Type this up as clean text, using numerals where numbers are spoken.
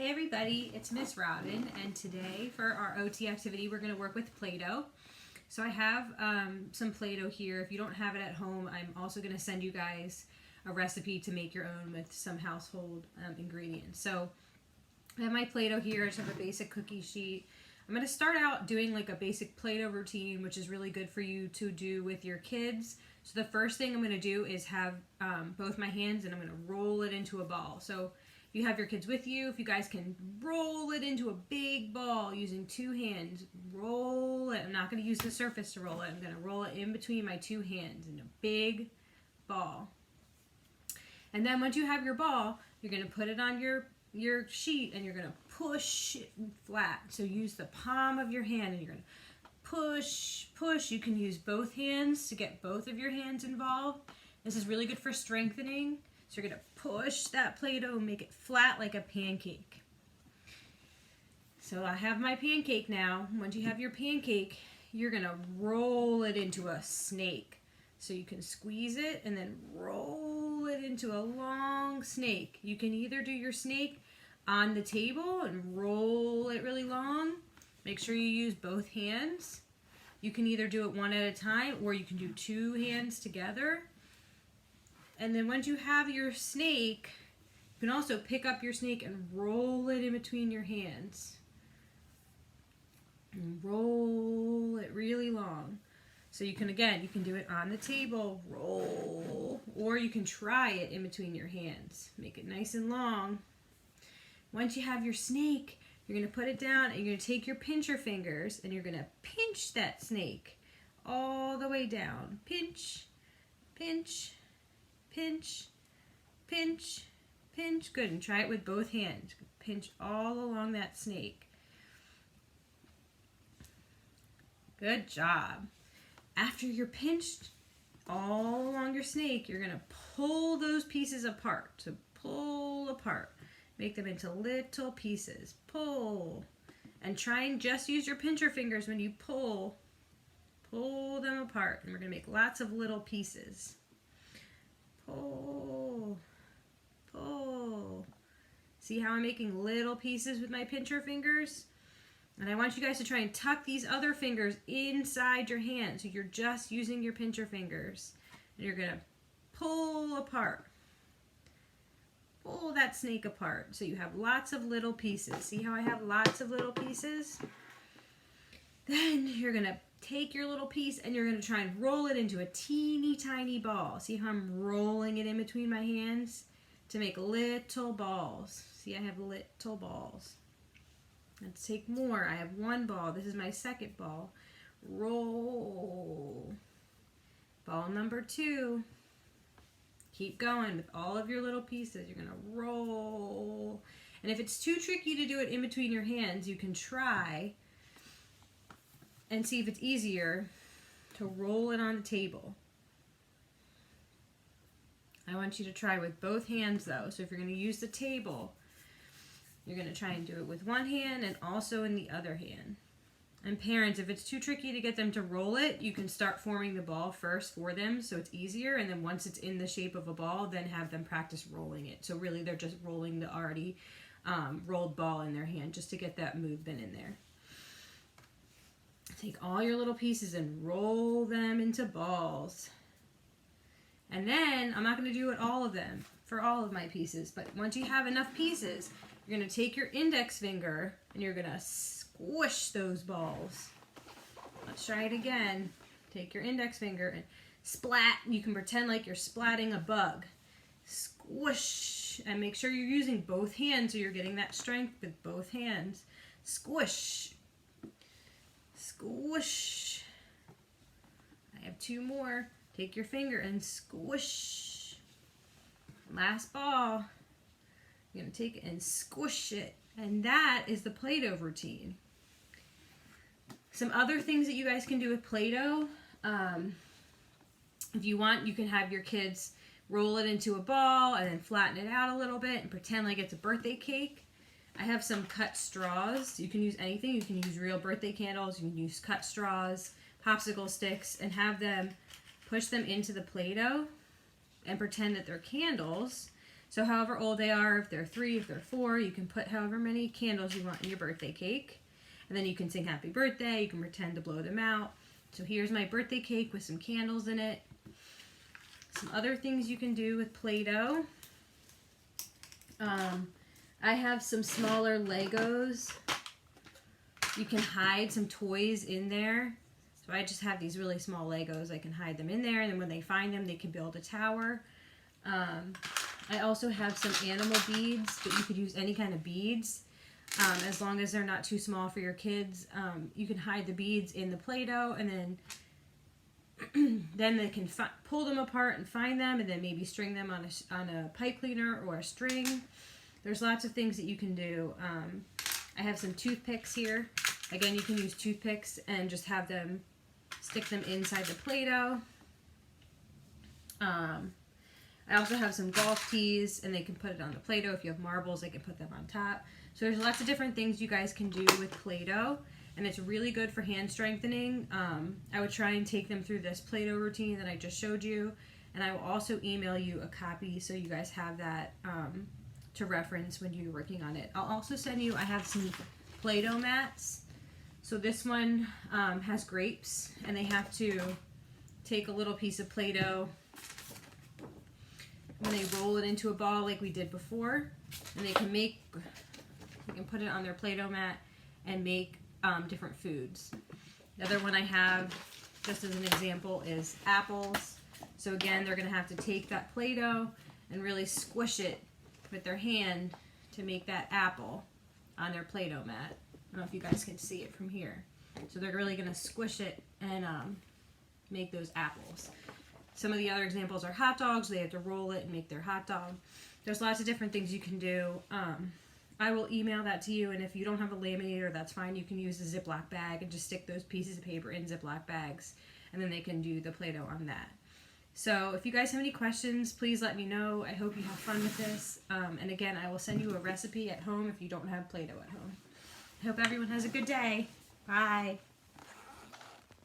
Hi everybody, it's Miss Robin, and today for our OT activity we're going to work with Play-Doh. So I have some Play-Doh here. If you don't have it at home, I'm also going to send you guys a recipe to make your own with some household ingredients. So I have my Play-Doh here. I just have a basic cookie sheet. I'm going to start out doing like a basic Play-Doh routine, which is really good for you to do with your kids. So the first thing I'm going to do is have both my hands and I'm going to roll it into a ball. So if you have your kids with you, if you guys can roll it into a big ball using two hands, roll it. I'm not going to use the surface to roll it. I'm going to roll it in between my two hands in a big ball. And then once you have your ball, you're going to put it on your sheet and you're going to push it flat. So use the palm of your hand and you're going to push, push. You can use both hands to get both of your hands involved. This is really good for strengthening. So you're going to push that Play-Doh and make it flat like a pancake. So I have my pancake now. Once you have your pancake, you're going to roll it into a snake. So you can squeeze it and then roll it into a long snake. You can either do your snake on the table and roll it really long. Make sure you use both hands. You can either do it one at a time or you can do two hands together. And then once you have your snake, you can also pick up your snake and roll it in between your hands. And roll it really long. So you can, again, you can do it on the table, roll, or you can try it in between your hands. Make it nice and long. Once you have your snake, you're going to put it down and you're going to take your pincher fingers and you're going to pinch that snake all the way down. Pinch, pinch, pinch, pinch, pinch. Good, and try it with both hands. Pinch all along that snake. Good job. After you're pinched all along your snake, you're going to pull those pieces apart. So pull apart. Make them into little pieces. Pull. And try and just use your pincher fingers when you pull. Pull them apart. And we're going to make lots of little pieces. Pull. Pull. See how I'm making little pieces with my pincher fingers? And I want you guys to try and tuck these other fingers inside your hand. So you're just using your pincher fingers. And you're going to pull apart. Pull that snake apart so you have lots of little pieces. See how I have lots of little pieces? Then you're going to take your little piece and you're going to try and roll it into a teeny tiny ball. See how I'm rolling it in between my hands to make little balls. See, I have little balls. Let's take more. I have one ball. This is my second ball. Roll. Ball number 2. Keep going with all of your little pieces. You're going to roll. And if it's too tricky to do it in between your hands, you can try and see if it's easier to roll it on the table. I want you to try with both hands though. So if you're going to use the table, you're going to try and do it with one hand and also in the other hand. And parents, if it's too tricky to get them to roll it, you can start forming the ball first for them so it's easier. And then once it's in the shape of a ball, then have them practice rolling it. So really they're just rolling the already rolled ball in their hand just to get that movement in there. Take all your little pieces and roll them into balls. And then, I'm not going to do it all of them for all of my pieces, but once you have enough pieces, you're going to take your index finger and you're going to squish those balls. Let's try it again. Take your index finger and splat. You can pretend like you're splatting a bug. Squish. And make sure you're using both hands so you're getting that strength with both hands. Squish. Squish. I have 2 more. Take your finger and squish. Last ball. You're going to take it and squish it. And that is the Play-Doh routine. Some other things that you guys can do with Play-Doh. If you want, you can have your kids roll it into a ball and then flatten it out a little bit and pretend like it's a birthday cake. I have some cut straws. You can use anything. You can use real birthday candles. You can use cut straws, popsicle sticks, and have them push them into the Play-Doh and pretend that they're candles. So however old they are, if they're 3, if they're 4, you can put however many candles you want in your birthday cake. And then you can sing happy birthday, you can pretend to blow them out. So here's my birthday cake with some candles in it. Some other things you can do with Play-Doh. I have some smaller Legos. You can hide some toys in there. So I just have these really small Legos. I can hide them in there, and then when they find them, they can build a tower. I also have some animal beads, but you could use any kind of beads. As long as they're not too small for your kids. You can hide the beads in the Play-Doh, and then they can pull them apart and find them, and then maybe string them on a pipe cleaner or a string. There's lots of things that you can do. I have some toothpicks here. Again, you can use toothpicks and just have them stick them inside the Play-Doh. I also have some golf tees, and they can put it on the Play-Doh. If you have marbles, they can put them on top. So there's lots of different things you guys can do with Play-Doh, and it's really good for hand strengthening. I would try and take them through this Play-Doh routine that I just showed you, and I will also email you a copy so you guys have that to reference when you're working on it. I'll also send you, I have some Play-Doh mats. So this one has grapes, and they have to take a little piece of Play-Doh when they roll it into a ball like we did before, and they can put it on their Play-Doh mat and make different foods. The other one I have, just as an example, is apples. So again, they're going to have to take that Play-Doh and really squish it with their hand to make that apple on their Play-Doh mat. I don't know if you guys can see it from here. So they're really going to squish it and make those apples. Some of the other examples are hot dogs. They have to roll it and make their hot dog. There's lots of different things you can do. I will email that to you, and if you don't have a laminator, that's fine. You can use a Ziploc bag and just stick those pieces of paper in Ziploc bags, and then they can do the Play-Doh on that. So if you guys have any questions, please let me know. I hope you have fun with this. And again, I will send you a recipe at home if you don't have Play-Doh at home. I hope everyone has a good day. Bye.